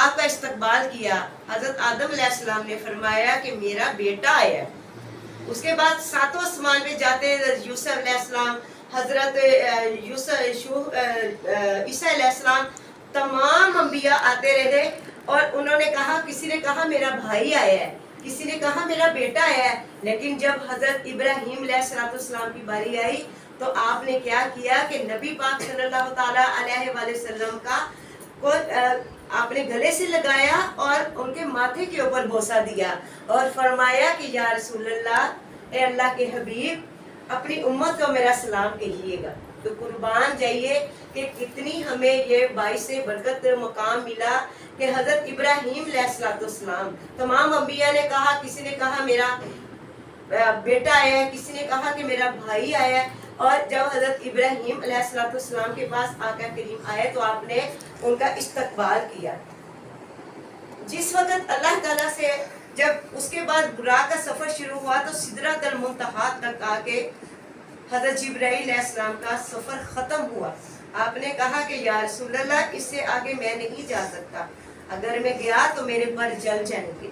آپ کا استقبال کیا. حضرت آدم علیہ السلام نے فرمایا کہ میرا بیٹا آیا ہے. اس کے بعد ساتوں آسمان پہ جاتے یوسف علیہ السلام، حضرت عیسیٰ علیہ السلام، تمام انبیاء آتے رہے اور انہوں نے کہا، کسی نے کہا میرا بھائی آیا ہے، کسی نے کہا میرا بیٹا آیا ہے. لیکن جب حضرت ابراہیم علیہ السلام کی باری آئی تو آپ نے کیا کیا کہ نبی پاک صلی اللہ تعالیٰ علیہ وآلہ وسلم کا کو آپ نے گلے سے لگایا اور ان کے ماتھے کے اوپر بوسہ دیا اور فرمایا کہ یا رسول اللہ، اے اللہ کے حبیب، اپنی امت کو میرا سلام کہیے گا. تو قربان جائیے کہ کتنی ہمیں یہ باعث برکت مقام ملا کہ حضرت ابراہیم علیہ السلام، تمام انبیاء نے کہا، کسی نے کہا میرا بیٹا آیا ہے، کسی نے کہا کہ میرا بھائی آیا ہے. اور جب حضرت ابراہیم علیہ السلام کے پاس آقا کریم آئے تو آپ نے ان کا استقبال کیا. جس وقت اللہ تعالیٰ سے جب اس کے بعد براق کا سفر شروع ہوا تو سدرۃ المنتہا تک آ کے حضرت جبرائیل علیہ السلام کا سفر ختم ہوا. آپ نے کہا کہ یا رسول اللہ، اس سے آگے میں نہیں جا سکتا، اگر میں گیا تو میرے پر جل جائیں گے.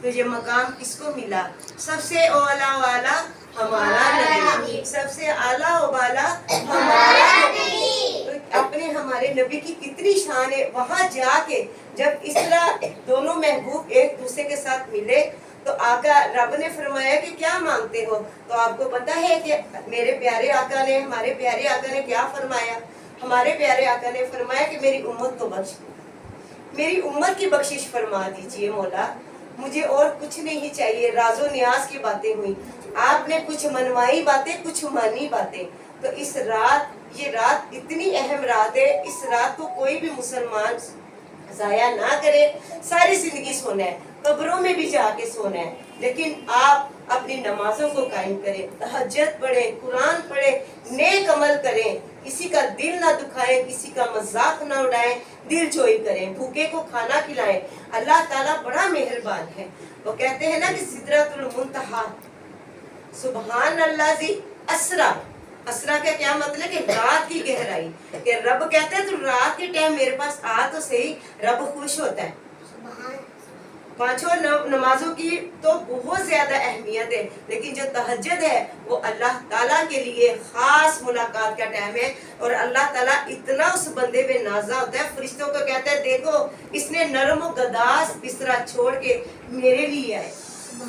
تو یہ مقام کس کو ملا؟ سب سے اولا والا ہمارا نبی، سب سے اعلیٰ و بالا ہمارا نبی. اپنے ہمارے نبی کی کتنی شان ہے. وہاں جا کے جب اس طرح دونوں محبوب ایک دوسرے کے ساتھ ملے تو آقا رب نے فرمایا کہ کیا مانگتے ہو؟ تو آپ کو پتا ہے کہ میرے پیارے آقا نے، ہمارے پیارے آقا نے کیا فرمایا؟ ہمارے پیارے آقا نے فرمایا کہ میری امت کو بخش دو، میری امت کی بخشش فرما دیجئے مولا، مجھے اور کچھ نہیں چاہیے. راز و نیاز کی باتیں ہوئی، آپ نے کچھ منوائی باتیں، کچھ مانی باتیں. تو اس رات، یہ رات اتنی اہم رات ہے، اس رات کو کوئی بھی مسلمان ضائع نہ کرے. ساری زندگی سونا ہے، قبروں میں بھی جا کے سونا ہے، لیکن آپ اپنی نمازوں کو قائم کریں، تہجد پڑھیں، قرآن پڑھیں، نیک عمل کریں، کسی کا دل نہ دکھائیں، کسی کا مذاق نہ اڑائیں، دل جوئی کریں، بھوکے کو کھانا کھلائیں. اللہ تعالیٰ بڑا مہربان ہے. وہ کہتے ہیں نا کہ سدرۃ المنتہا، سبحان اللہ ذی اسرا. اسرا کا کیا مطلب کہ رات کی گہرائی. کہ رب کہتا ہے تو رات کے ٹائم میرے پاس آ تو صحیح، رب خوش ہوتا ہے. پانچوں نمازوں کی تو بہت زیادہ اہمیت ہے، لیکن جو تہجد ہے وہ اللہ تعالیٰ کے لیے خاص ملاقات کا ٹائم ہے. اور اللہ تعالیٰ اتنا اس بندے پہ نازا ہوتا ہے، فرشتوں کو کہتا ہے دیکھو اس نے نرم و گداس بسترا چھوڑ کے میرے لیے آئے،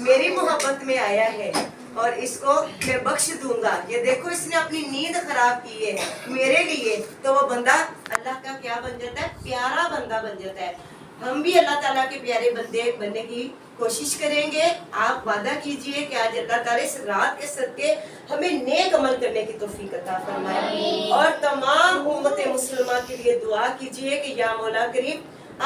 میری محبت میں آیا ہے اور اس کو میں بخش دوں گا. یہ دیکھو اس نے اپنی نیند خراب کی ہے میرے لیے. تو وہ بندہ اللہ کا کیا بن جاتا ہے؟ پیارا بندہ بن جاتا ہے. ہم بھی اللہ تعالیٰ کے پیارے بندے بننے کی کوشش کریں گے. آپ وعدہ کیجئے کہ آج اللہ تعالیٰ اس رات کے صدقے ہمیں نیک عمل کرنے کی توفیق عطا فرمائے. اور تمام امت مسلمہ کے لیے دعا کیجئے کہ یا مولا کریم،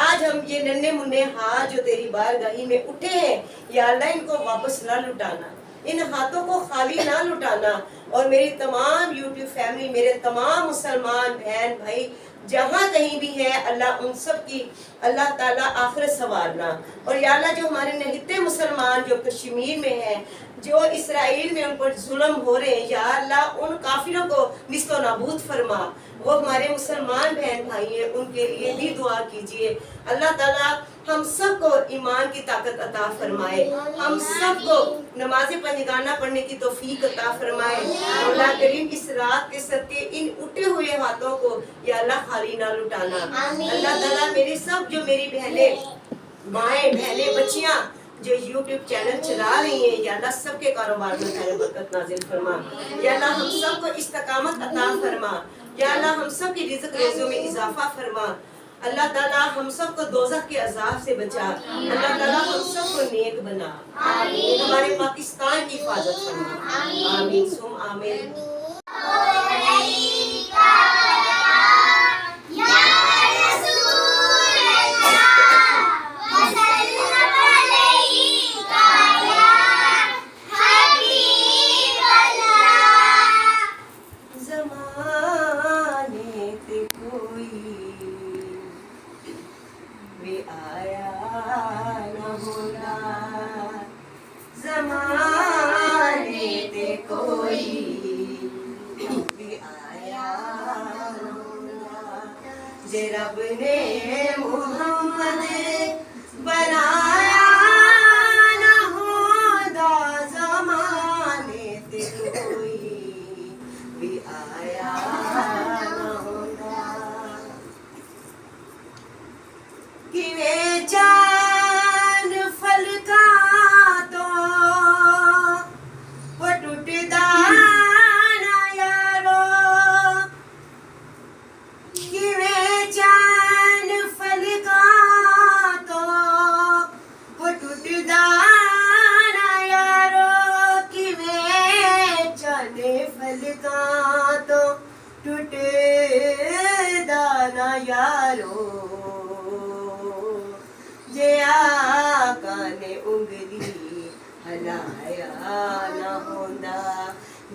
آج ہم یہ ننھے منھے ہاتھ جو تیری بارگاہی میں اٹھے ہیں، یا اللہ ان کو واپس نہ لٹانا، ان ہاتھوں کو خالی نہ لٹانا. اور میری تمام یوٹیوب فیملی، میرے تمام مسلمان بہن بھائی جہاں کہیں بھی ہے، اللہ ان سب کی اللہ تعالیٰ آخرت سنوارنا. اور یا اللہ جو ہمارے نہتے مسلمان جو کشمیر میں ہیں، جو اسرائیل میں ان پر ظلم ہو رہے ہیں، یا اللہ ان کافروں کو نیست و نابود فرما. وہ ہمارے مسلمان بہن بھائی ہیں، ان کے لیے بھی دعا کیجئے. اللہ تعالیٰ ہم سب کو ایمان کی طاقت عطا فرمائے، ہم سب کو نماز پنجگانہ پڑھنے کی توفیق عطا فرمائے. اللہ کریم اس رات کے صدقے ان اٹھے ہوئے ہاتھوں کو یا اللہ خالی نہ لٹانا. اللہ تعالیٰ میرے سب جو میری بہنیں، مائیں، بہنیں، بچیاں جو یوٹیوب چینل چلا رہی ہیں، یا اللہ سب کے کاروبار میں خیر برکت نازل فرما. یا اللہ ہم سب کو استقامت عطا فرما. یا اللہ ہم سب کی رزق روزیوں میں اضافہ فرما. اللہ تعالیٰ ہم سب کو دوزخ کے عذاب سے بچا. اللہ تعالیٰ ہم سب کو نیک بنا. ہمارے پاکستان کی حفاظت فرما. آمین ثم آمین. رب نے محمد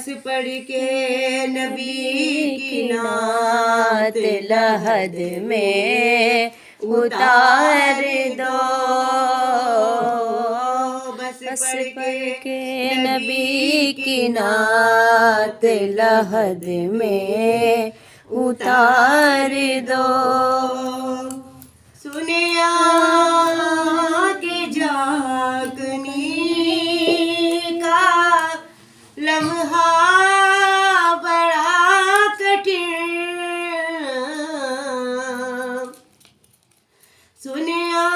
بس پڑھ کے نبی کی نعت لحد میں اتار دو، بس پڑھ کے نبی کی نعت لحد میں اتار دو، سنیا کے جاگنی کا لمحہ بڑا کٹھن، سنیا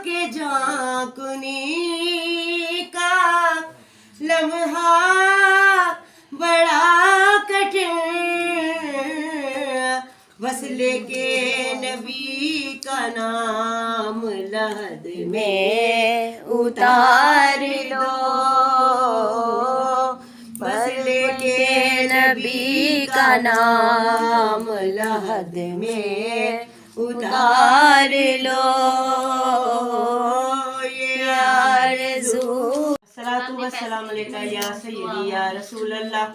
کے جاگنی کا لمحہ بڑا کٹھن، وصل کے نبی کا نام لحد میں اتار دو، وصل کے نبی کا نام لحد میں اتار لو، یہ آرزو۔ الصلاۃ والسلام علیکہ یا سیدی یا رسول اللہ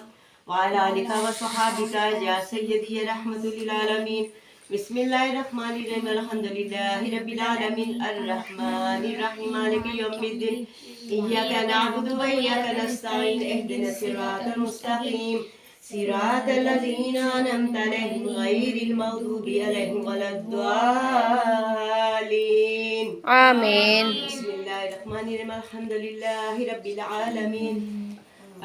وعلی آلہ وصحابہ یا سیدی یا رحمت للعالمین۔ بسم اللہ الرحمن الرحیم، الحمد للہ رب العالمین، الرحمن الرحیم، مالک یوم الدین، ایاک نعبد و ایاک نستعین، اہدنا الصراط المستقیم، صراط الذین انعمت علیہم غیر المغضوب علیہم ولا الضالین، آمین۔ بسم اللہ الرحمن الرحیم، الحمد للہ رب العالمین،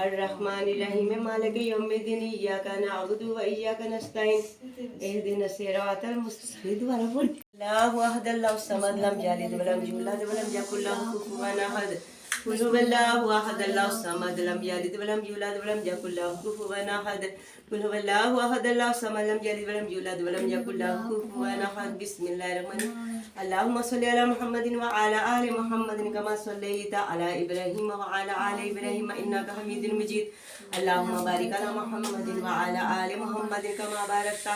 الرحمن الرحیم، مالک یوم الدین، ایاک نعبد و ایاک نستعین، اہدنا الصراط المستقیم، اللہ احد اللہ الصمد لم یلد ولم یولد ولم یکن لہ کفوا احد، قل هو اللہ احد اللہ الصمد لم یلد ولم یولد ولم یکن لہ کفوا احد، قل هو اللہ احد اللہ الصمد لم یلد ولم یولد ولم یکن لہ کفوا احد۔ بسم اللہ الرحمن الرحیم، اللہم صل علی محمد وعلی آل محمد کما صلیت علی ابراہیم وعلی آل ابراہیم انک حمید مجید، اللہم بارک علی محمد وعلی آل محمد کما بارکت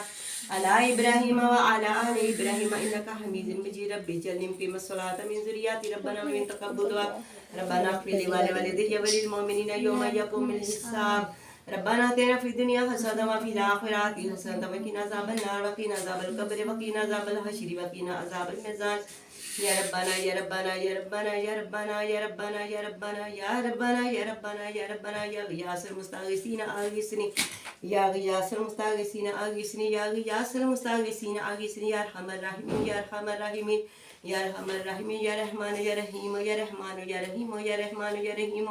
علی ابراہیم وعلی آل ابراہیم انک حمید مجید، رب اجعلنی مقیم الصلاۃ من ذریتی ربنا ومن تقبل دعا، ربنا اغفر لی ولوالدی وللمؤمنین یوم یقوم الحساب، ربنا آتنا فی الدنیا حسنۃ وفی الآخرۃ حسنۃ وقنا عذاب النار وقنا عذاب القبر وقنا عذاب الحشر وقنا عذاب المیزان، یا ربنا یا ربنا یا ربنا یا ربنا یا ربنا یا ربنا یا ربنا یا ربنا یا ربنا یا غیاث المستغیثین اغیثنی، یا غیاث المستغیثین اغیثنی، یا غیاث المستغیثین اغیثنی، یا ارحم الراحمین یا ارحم الراحمین، یا ارحم الراحمین، یا رحمان یا رحیم، یا رحمان یا رحیم، یا رحمان یا رحیم،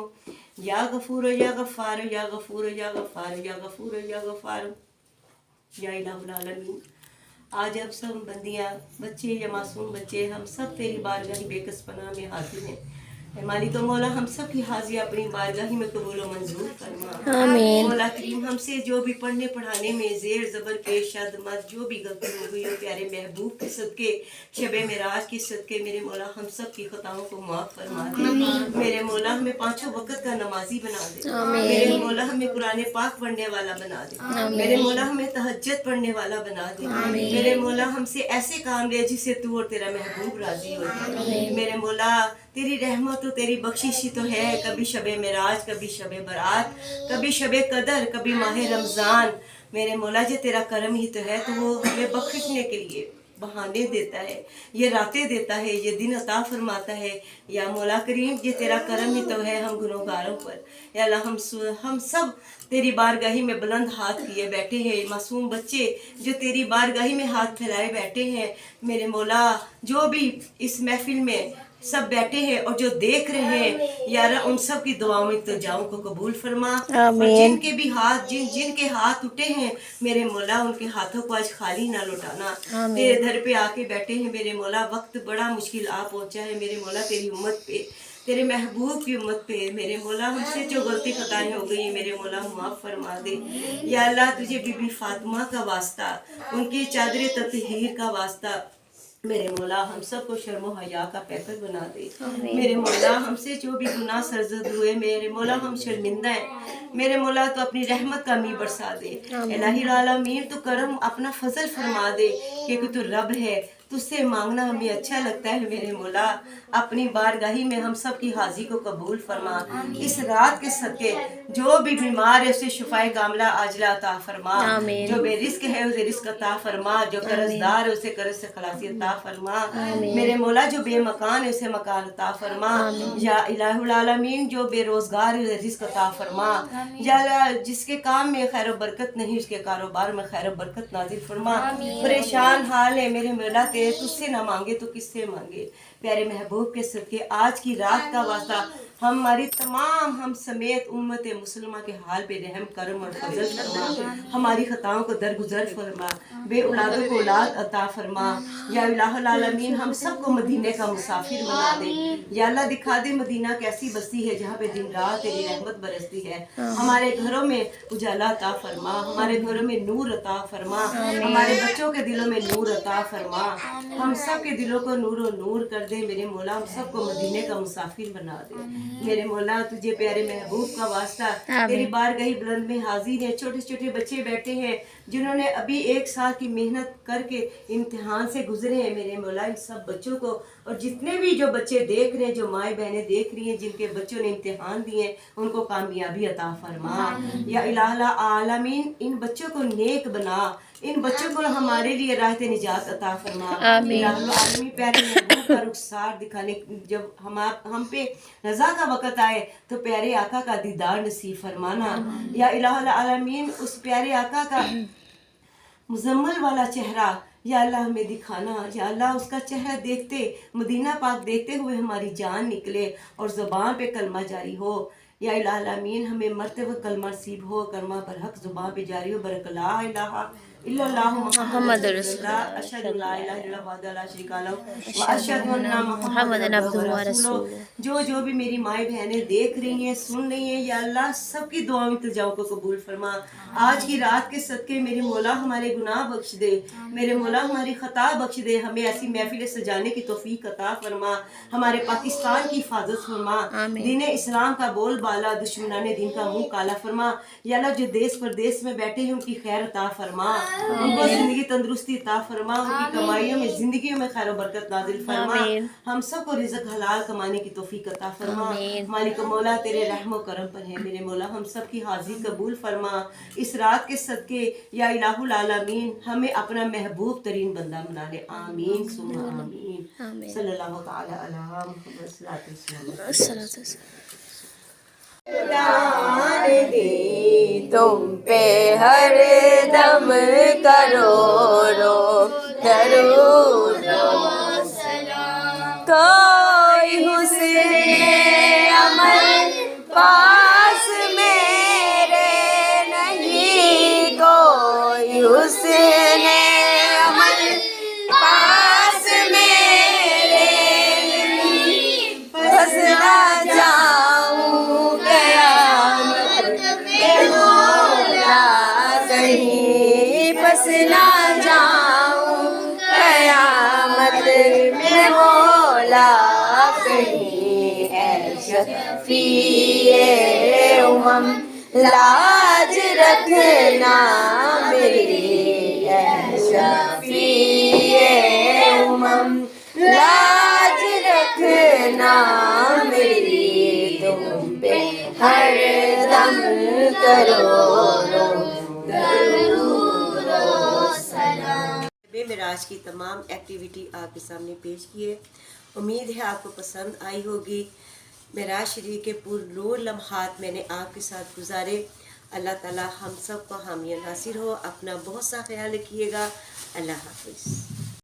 یا غفور یا غفار یا غفور یا غفار یا غفور یا غفار، یا الہ العالمین۔ آج اب سب بندیاں، بچے یا معصوم بچے، ہم سب تیری بارگاہ بے کس پناہ میں حاضر ہیں، اے مالک و مولا ہم سب کی حاضری اپنی بارگاہ میں قبول و منظور فرما، آمین۔ مولا کریم ہم سے جو بھی پڑھنے پڑھانے میں زیر زبر کے شد مد جو بھی غلطی ہو گئی ہو، پیارے محبوب کے صدقے، شب معراج کے صدقے، میرے مولا ہم سب کی خطاؤں کو معاف فرما دے، میرے مولا ہمیں پانچوں وقت کا نمازی بنا دے، میرے مولا ہمیں قرآن پاک پڑھنے والا بنا دے، میرے مولا ہمیں تہجد پڑھنے والا بنا دے، میرے مولا ہم سے ایسے کام لے جس سے تو اور تیرا محبوب راضی ہو جائے، میرے مولا تیری رحمت و تیری بخشش ہی تو ہے، کبھی شب معراج، کبھی شب برات، کبھی شب قدر، کبھی ماہ رمضان، میرے مولا جو تیرا کرم ہی تو ہے، تو وہ ہمیں بخشنے کے لیے بہانے دیتا ہے، یہ راتیں دیتا ہے، یہ دن عطا فرماتا ہے، یا مولا کریم یہ تیرا کرم ہی تو ہے ہم گنہگاروں پر، یا اللہ ہم سب تیری بارگاہی میں بلند ہاتھ کیے بیٹھے ہیں، معصوم بچے جو تیری بارگاہی میں ہاتھ پھیلائے بیٹھے ہیں، میرے مولا جو بھی اس محفل میں سب بیٹھے ہیں اور جو دیکھ رہے ہیں، یا اللہ ان سب کی دعاؤں میں التجاؤں کو قبول فرما، اور جن کے بھی ہاتھ جن کے ہاتھ اٹھے ہیں میرے مولا ان کے ہاتھوں کو آج خالی نہ لوٹانا، تیرے گھر پہ آ کے بیٹھے ہیں میرے مولا، وقت بڑا مشکل آ پہنچا ہے میرے مولا تیری امت پہ، تیرے محبوب کی امت پہ، میرے مولا ہم سے جو غلطی خطائیں ہو گئی میرے مولا معاف فرما دے، یا اللہ تجھے بی بی فاطمہ کا واسطہ، ان کی چادر تطہیر کا واسطہ، میرے مولا ہم سب کو شرم و حیا کا پیکر بنا دے، میرے مولا ہم سے جو بھی گناہ سرزد ہوئے میرے مولا ہم شرمندہ ہیں، میرے مولا تو اپنی رحمت کا می برسا دے، الہی العالمین تو کرم اپنا فضل فرما دے، کہ تو رب ہے، تجھ سے مانگنا ہمیں اچھا لگتا ہے میرے مولا، اپنی بارگاہی میں ہم سب کی حاضری کو قبول فرما، اس رات کے صدقے جو بھی بیمار ہے اسے شفائے کاملہ عاجلہ عطا فرما، جو بے رزق ہے اسے رزق عطا فرما، جو قرض دار ہے اسے قرض سے خلاصی عطا فرما، میرے مولا جو بے مکان ہے اسے مکان عطا فرما، یا الہ العالمین جو بے روزگار ہے اسے رزق عطا فرما، یا اللہ جس کے کام میں خیر و برکت نہیں اس کے کاروبار میں خیر و برکت نازل فرما، پریشان حال ہے میرے مولا تیرے تجھ سے نہ مانگے تو کس سے مانگے، پیارے محبوب کے صدقے آج کی رات کا واسطہ ہماری تمام ہم سمیت امت مسلمہ کے حال پہ رحم کرم اور فضل فرما، ہماری خطاؤں کو درگزر فرما، بے اولادوں کو اولاد عطا فرما، یا الہ العالمین ہم سب کو مدینے کا مسافر بنا دے، یا اللہ دکھا دے مدینہ کیسی بستی ہے جہاں پہ دن رات تیری رحمت برستی ہے، ہمارے گھروں میں اجالا عطا فرما، ہمارے گھروں میں نور عطا فرما، ہمارے بچوں کے دلوں میں نور عطا فرما، ہم سب کے دلوں کو نور و نور کر دے میرے مولا، ہم سب کو مدینے کا مسافر بنا دے میرے مولا، تجھے پیارے محبوب کا واسطہ تیری بارگاہ بلند میں حاضر ہے، چھوٹے چھوٹے بچے بیٹھے ہیں جنہوں نے ابھی 1 سال کی محنت کر کے امتحان سے گزرے ہیں میرے مولا، ان سب بچوں کو اور جتنے بھی جو بچے دیکھ رہے ہیں، جو مائیں بہنیں دیکھ رہی ہیں جن کے بچوں نے امتحان دیے ہیں، ان کو کامیابی عطا فرما، یا الہ العالمین ان بچوں کو نیک بنا، ان بچوں کو ہمارے لیے راحت نجات عطا فرما، الہ العالمین پیارے محبوب کا رخسار دکھانے، جب ہم پہ رضا کا وقت آئے تو پیارے آقا کا دیدار نصیب فرمانا، یا الہ العالمین اس پیارے آقا کا مزمل والا چہرہ یا اللہ ہمیں دکھانا، یا اللہ اس کا چہرہ دیکھتے مدینہ پاک دیکھتے ہوئے ہماری جان نکلے اور زبان پہ کلمہ جاری ہو، یا الہ العالمین ہمیں مرتے وقت کلمہ نصیب ہو، کلمہ برحق زبان پہ جاری ہو، برک لا الہ الا اللہ محمد رسول اللہ، اشہد ان لا الہ الا اللہ وحدہ لا شریک لہ واشہد ان محمد عبدہ ورسولہ، جو بھی میری مائیں بہنیں دیکھ رہی ہیں سن رہی ہیں، یا اللہ سب کی دعاؤں التجاؤں کو قبول فرما، آج کی رات کے صدقے میرے مولا ہمارے گناہ بخش دے، میرے مولا ہماری خطا بخش دے، ہمیں ایسی محفل سجانے کی توفیق عطا فرما، ہمارے پاکستان کی حفاظت فرما، دین اسلام کا بول بالا دشمنان دین کا منہ کالا فرما، یا اللہ جو دیس پردیس میں بیٹھے ہیں ان کی خیر عطا فرما، ان کو زندگی تندرستی عطا فرما، ان کی کمائیوں میں زندگیوں میں خیر و برکت نازل فرما، ہم سب کو رزق حلال کمانے کی توفیق عطا فرما، مالک مولا تیرے رحم و کرم پر ہے میرے مولا، ہم سب کی حاضری قبول فرما، اس رات کے صدقے یا الہ العالمین ہمیں اپنا محبوب ترین بندہ بنا لے، آمین ثم آمین، صلی اللہ تعالی علی محمد صلی اللہ علیہ وسلم۔ تم پہ ہر دم کروڑوں درود و سلام، کوئی حسن عمل پاس میرے نہیں، کوئی حسن عمل پاس میرے نہیں، پس نہ جاؤں قیامت میں مولا کہیں، پس نہ جاؤں قیامت میں مولا کہیں، اے شفیع امم لاج رکھنا میری، اے شفیع امم لاج رکھنا میری، تم پہ ہر دم کروڑوں درود و سلام۔ شب معراج کی تمام ایکٹیویٹی آپ کے سامنے پیش کی ہے، امید ہے آپ کو پسند آئی ہوگی، معراج شریف کے پر نور لمحات میں نے آپ کے ساتھ گزارے، اللہ تعالی ہم سب کو حامی ناصر ہو، اپنا بہت سا خیال رکھیے گا، اللہ حافظ۔